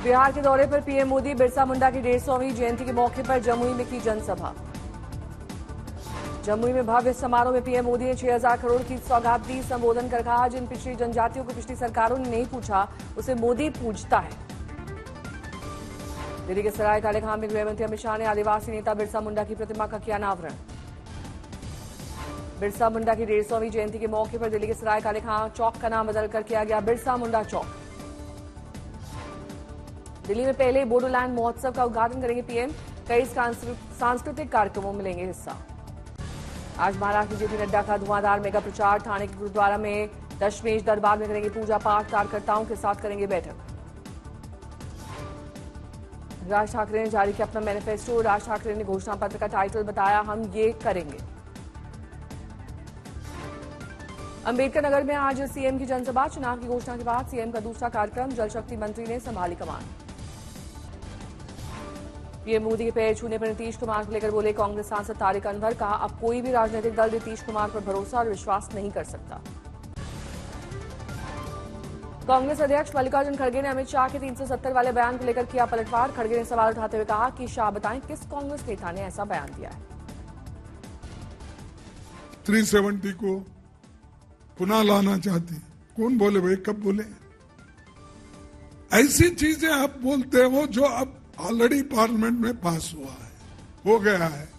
बिहार के दौरे पर पीएम मोदी बिरसा मुंडा की 150वीं जयंती के मौके पर जमुई में की जनसभा। जमुई में भव्य समारोह में पीएम मोदी ने 6000 करोड़ की सौगात दी। संबोधन कर कहा, जिन पिछड़ी जनजातियों को पिछली सरकारों ने नहीं पूछा, उसे मोदी पूछता है। दिल्ली के सराय काले खान में गृह मंत्री अमित शाह ने आदिवासी नेता बिरसा मुंडा की प्रतिमा का किया अनावरण। बिरसा मुंडा की 150वीं जयंती के मौके पर दिल्ली के सराय काले खान चौक का नाम बदलकर किया गया बिरसा मुंडा चौक। दिल्ली में पहले बोडोलैंड महोत्सव का उद्घाटन करेंगे पीएम। कई सांस्कृतिक कार्यक्रमों में लेंगे हिस्सा। आज महाराष्ट्र जेपी नड्डा का धुआंधार मेगा प्रचार। थाने के गुरुद्वारा में दशमेश दरबार में करेंगे पूजा पाठ। कार्यकर्ताओं के साथ करेंगे बैठक। राज ठाकरे ने जारी किया अपना मैनिफेस्टो। राज ठाकरे ने घोषणा पत्र का टाइटल बताया, हम ये करेंगे। अंबेडकर नगर में आज सीएम की जनसभा। चुनाव की घोषणा के बाद सीएम का दूसरा कार्यक्रम। जल शक्ति मंत्री ने संभाली कमान। पीएम मोदी के पैर छूने पर नीतीश कुमार को लेकर बोले कांग्रेस सांसद तारिक अनवर। कहा, अब कोई भी राजनीतिक दल नीतीश कुमार पर भरोसा और विश्वास नहीं कर सकता। कांग्रेस अध्यक्ष मल्लिकार्जुन खड़गे ने अमित शाह के 370 वाले बयान को लेकर किया पलटवार। खड़गे ने सवाल उठाते हुए कहा कि शाह बताएं किस कांग्रेस नेता ने ऐसा बयान दिया है। 370 को पुनः लाना चाहते हैं। कौन बोले भाई, कब बोले? ऐसी चीजें आप बोलते हो जो अब ऑलरेडी पार्लियामेंट में पास हुआ है, हो गया है।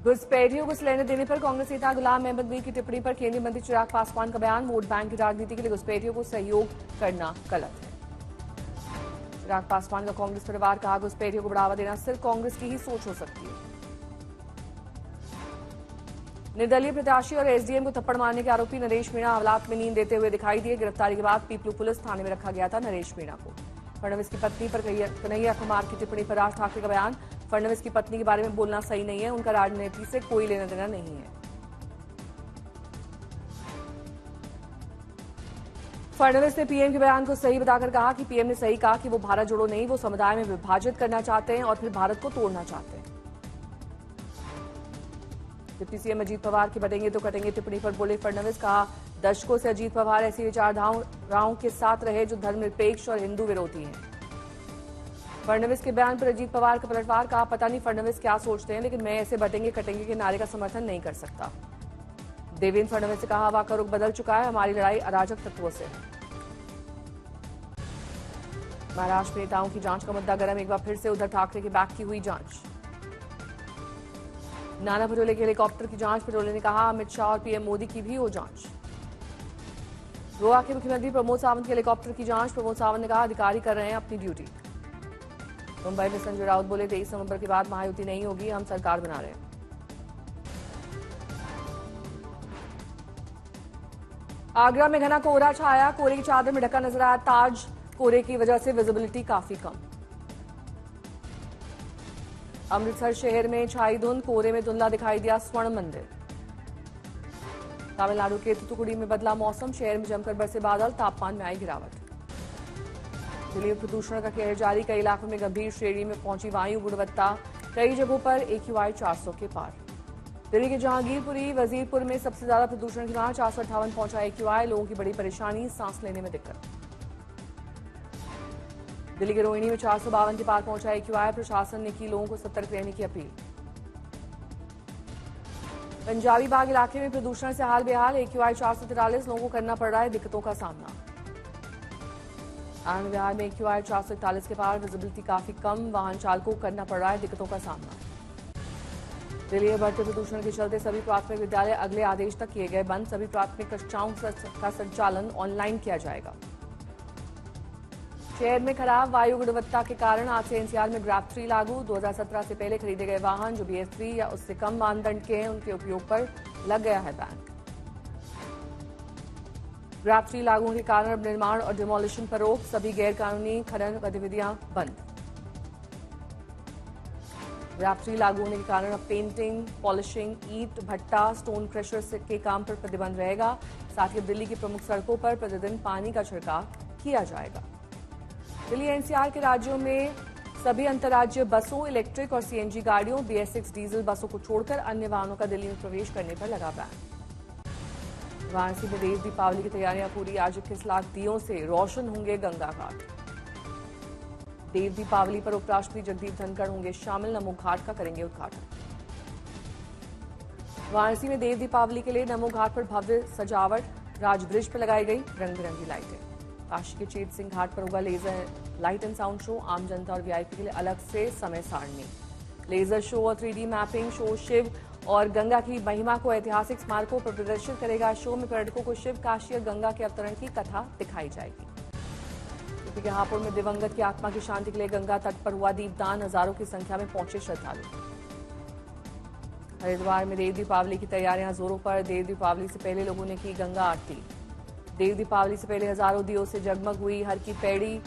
घुसपैठियों को सिलेंडर देने पर कांग्रेस नेता गुलाम अहमद मीर की टिप्पणी पर केंद्रीय मंत्री चिराग पासवान का बयान। वोट बैंक की राजनीति के लिए घुसपैठियों को सहयोग करना गलत है। चिराग पासवान का कांग्रेस परिवार। कहा, घुसपैठियों को बढ़ावा देना सिर्फ कांग्रेस की ही सोच हो सकती है। निर्दलीय प्रत्याशी और एसडीएम को थप्पड़ मारने के आरोपी नरेश मीणा हालात में नींद देते हुए दिखाई दिए। गिरफ्तारी के बाद पीपलू पुलिस थाने में रखा गया था नरेश मीणा को। फडणवीस की पत्नी पर कन्हैया कुमार की टिप्पणी पर राज ठाकरे का बयान। फडणवीस की पत्नी के बारे में बोलना सही नहीं है, उनका राजनीति से कोई लेना देना नहीं है। फडणवीस ने पीएम के बयान को सही बताकर कहा कि पीएम ने सही कहा कि वो भारत जोड़ो नहीं, वो समुदाय में विभाजित करना चाहते हैं और फिर भारत को तोड़ना चाहते हैं। डिप्टी सीएम अजीत पवार की बटेंगे तो कटेंगे टिप्पणी पर बोले फडणवीस। कहा, दशकों से अजीत पवार ऐसी विचारधाराओं के साथ रहे जो धर्मनिरपेक्ष और हिंदू विरोधी हैं। फडणवीस के बयान पर अजीत पवार का पलटवार। कहा, पता नहीं फडणवीस क्या सोचते हैं, लेकिन मैं ऐसे बटेंगे कटेंगे के नारे का समर्थन नहीं कर सकता। देवेंद्र फडणवीस ने कहा, हवा का रुख बदल चुका है, हमारी लड़ाई अराजक तत्वों से है। महाराष्ट्र में नेताओं की जांच का मुद्दा गर्म। एक बार फिर से उद्धव ठाकरे के बैग की हुई जांच। नाना पटोले के हेलीकॉप्टर की जांच। पटोले ने कहा, अमित शाह और पीएम मोदी की भी हो जांच। गोवा के मुख्यमंत्री प्रमोद सावंत के हेलीकॉप्टर की जांच। प्रमोद सावंत ने कहा, अधिकारी कर रहे हैं अपनी ड्यूटी। मुंबई में संजय राउत बोले, 23 नवंबर के बाद महायुति नहीं होगी, हम सरकार बना रहे हैं। आगरा में घना कोहरा छाया। कोहरे की चादर में ढका नजर आया ताज। कोहरे की वजह से विजिबिलिटी काफी कम। अमृतसर शहर में छाई धुंध। कोहरे में धुंधला दिखाई दिया स्वर्ण मंदिर। तमिलनाडु के तूतुकुड़ी में बदला मौसम। शहर में जमकर बरसे बादल। तापमान में आई गिरावट। दिल्ली में प्रदूषण का कहर जारी। कई इलाकों में गंभीर श्रेणी में पहुंची वायु गुणवत्ता। कई जगहों पर AQI 400 के पार। दिल्ली के जहांगीरपुरी वजीरपुर में सबसे ज्यादा प्रदूषण की वहां 458 पहुंचा AQI। लोगों की बड़ी परेशानी, सांस लेने में दिक्कत। दिल्ली के रोहिणी में 452 के पार पहुंचा AQI। प्रशासन ने की लोगों को सतर्क रहने की अपील। पंजाबी बाग इलाके में प्रदूषण से हाल बेहाल। AQI 443। लोगों को करना पड़ रहा है दिक्कतों का सामना। आनंद विहार में AQI 441 के पार। विजिबिलिटी काफी कम। वाहन चालकों को करना पड़ रहा है दिक्कतों का सामना। दिल्ली में बढ़ते प्रदूषण के चलते सभी प्राथमिक विद्यालय अगले आदेश तक किए गए बंद। सभी प्राथमिक कक्षाओं का संचालन ऑनलाइन किया जाएगा। शहर में खराब वायु गुणवत्ता के कारण आज से एनसीआर में ग्रैब 3 लागू। 2017 से पहले खरीदे गए वाहन जो BS3 या उससे कम मानदंड के हैं, उनके उपयोग पर लग गया है बैन। ग्रैब 3 लागू होने के कारण अब निर्माण और डिमोलिशन पर रोक। सभी गैर कानूनी खनन गतिविधियां बंद। ग्रैब 3 लागू होने के कारण अब पेंटिंग, पॉलिशिंग, ईंट भट्टा, स्टोन क्रशर के काम पर प्रतिबंध रहेगा। साथ ही दिल्ली की प्रमुख सड़कों पर प्रतिदिन पानी का छिड़काव किया जाएगा। दिल्ली एनसीआर के राज्यों में सभी अंतर्राज्यीय बसों, इलेक्ट्रिक और सीएनजी गाड़ियों, BS6 डीजल बसों को छोड़कर अन्य वाहनों का दिल्ली में प्रवेश करने पर लगा बैन। वाराणसी में देव दीपावली की तैयारियां पूरी। आज 21 लाख दियों से रोशन होंगे गंगा घाट। देव दीपावली पर उपराष्ट्रपति जगदीप धनखड़ होंगे शामिल। नमो घाट का करेंगे उद्घाटन। वाराणसी में देव दीपावली के लिए नमो घाट पर भव्य सजावट। राजब्रिज पर लगाई गई रंग बिरंगी लाइटें। काशी के चेत सिंह घाट पर होगा laser light and sound show. आम जनता और वीआईपी के लिए अलग से समय सारणी। लेजर शो और 3D मैपिंग शो शिव और गंगा की महिमा को ऐतिहासिक स्मारकों पर प्रदर्शित करेगा। शो में पर्यटकों को शिव, काशी और गंगा के अवतरण की कथा दिखाई जाएगी। यूपी के हापुड़ में दिवंगत की आत्मा की शांति के लिए गंगा तट पर हुआ दीपदान। हजारों की संख्या में पहुंचे श्रद्धालु। हरिद्वार में देव दीपावली की तैयारियां जोरों पर। देव दीपावली से पहले लोगों ने की गंगा आरती। देव दीपावली से पहले हजारों दियों से जगमग हुई हर की पैड़ी।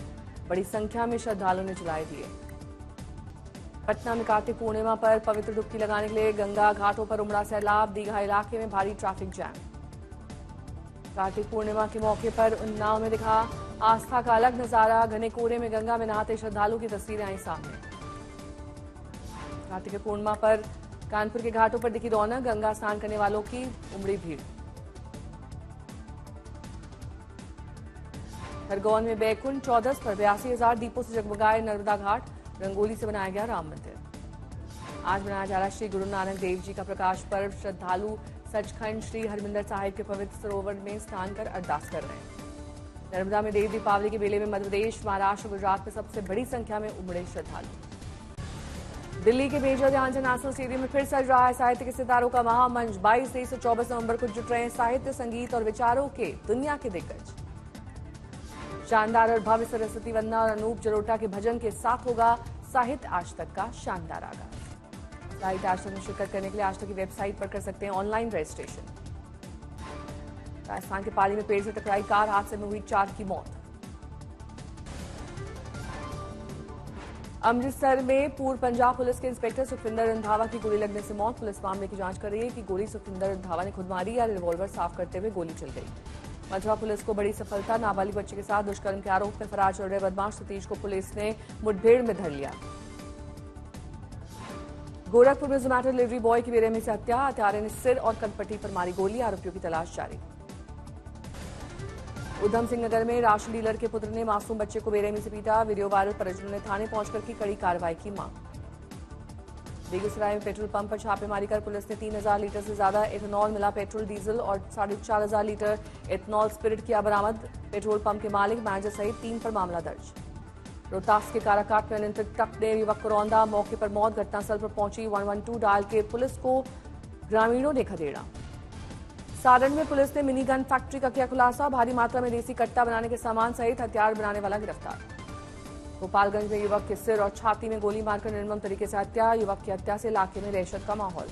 बड़ी संख्या में श्रद्धालुओं ने जलाए दिए। पटना में कार्तिक पूर्णिमा पर पवित्र डुबकी लगाने के लिए गंगा घाटों पर उमड़ा सैलाब। दीघा इलाके में भारी ट्रैफिक जैम। कार्तिक पूर्णिमा के मौके पर उन्नाव में दिखा आस्था का अलग नजारा। घने कोहरे में गंगा में नहाते श्रद्धालुओं की तस्वीरें आई सामने। कार्तिक पूर्णिमा पर कानपुर के घाटों पर दिखी रौनक। गंगा स्नान करने वालों की उमड़ी भीड़। खरगोन में बैकुंठ चौदस पर 82,000 दीपों से जगमगाए नर्मदा घाट। रंगोली से बनाया गया राम मंदिर। आज मनाया जा रहा श्री गुरु नानक देव जी का प्रकाश पर्व। श्रद्धालु सचखंड श्री हरमिंदर साहिब के पवित्र सरोवर में स्नान कर अरदास कर रहे हैं। नर्मदा में देव दीपावली के मेले में मध्य प्रदेश, महाराष्ट्र, गुजरात में सबसे बड़ी संख्या में उमड़े श्रद्धालु। दिल्ली के मेजर ध्यानचंद नेशनल स्टेडियम में फिर सज रहा है साहित्य के सितारों का महामंच। 22, 23 और 24 नवंबर को जुट रहे हैं साहित्य, संगीत और विचारों के दुनिया के दिग्गज। शानदार और भव्य सरस्वती वंदना और अनूप जलोटा के भजन के साथ होगा साहित्य आज तक का शानदार आगाज। साहित्य आज तक में शिरकत करने के लिए आज तक की वेबसाइट पर कर सकते हैं ऑनलाइन रजिस्ट्रेशन। राजस्थान के पाली में पेड़ से टकराई कार, हादसे में हुई 4 की मौत। अमृतसर में पूर्व पंजाब पुलिस के इंस्पेक्टर सुखविंदर रंधावा की गोली लगने से मौत। पुलिस मामले की जांच कर रही है कि गोली सुखविंदर रंधावा ने खुद मारी या रिवॉल्वर साफ करते हुए गोली चल गई। मथुरा पुलिस को बड़ी सफलता। नाबालिग बच्चे के साथ दुष्कर्म के आरोप में फरार चल रहे बदमाश सतीश को पुलिस ने मुठभेड़ में धर लिया। गोरखपुर में जोमैटो डिलीवरी बॉय की बेरहमी से हत्या। हत्यारे ने सिर और कनपट्टी पर मारी गोली। आरोपियों की तलाश जारी। उधम सिंह नगर में राशन डीलर के पुत्र ने मासूम बच्चे को बेरहमी से पीटा। वीडियो वायरल, परिजनों ने थाने पहुंचकर की कड़ी कार्रवाई की मांग। बेगूसराय में पेट्रोल पंप पर छापेमारी कर पुलिस ने 3,000 लीटर से ज्यादा एथेनॉल मिला पेट्रोल, डीजल और 4,500 लीटर एथेनॉल स्पिरिट किया बरामद। पेट्रोल पंप के मालिक, मैनेजर सहित 3 पर मामला दर्ज। रोहतास के काराकाट में अनियंत्रित ट्रक ने युवक को रौंदा। मौके पर मौत। घटनास्थल पर पहुंची 112 डायल के पुलिस को ग्रामीणों ने खदेड़ा। सारण में पुलिस ने मिनी गन फैक्ट्री का किया खुलासा। भारी मात्रा में देसी कट्टा बनाने के सामान सहित हथियार बनाने वाला गिरफ्तार। गोपालगंज में युवक के सिर और छाती में गोली मारकर निर्मम तरीके से हत्या। युवक की हत्या से इलाके में दहशत का माहौल।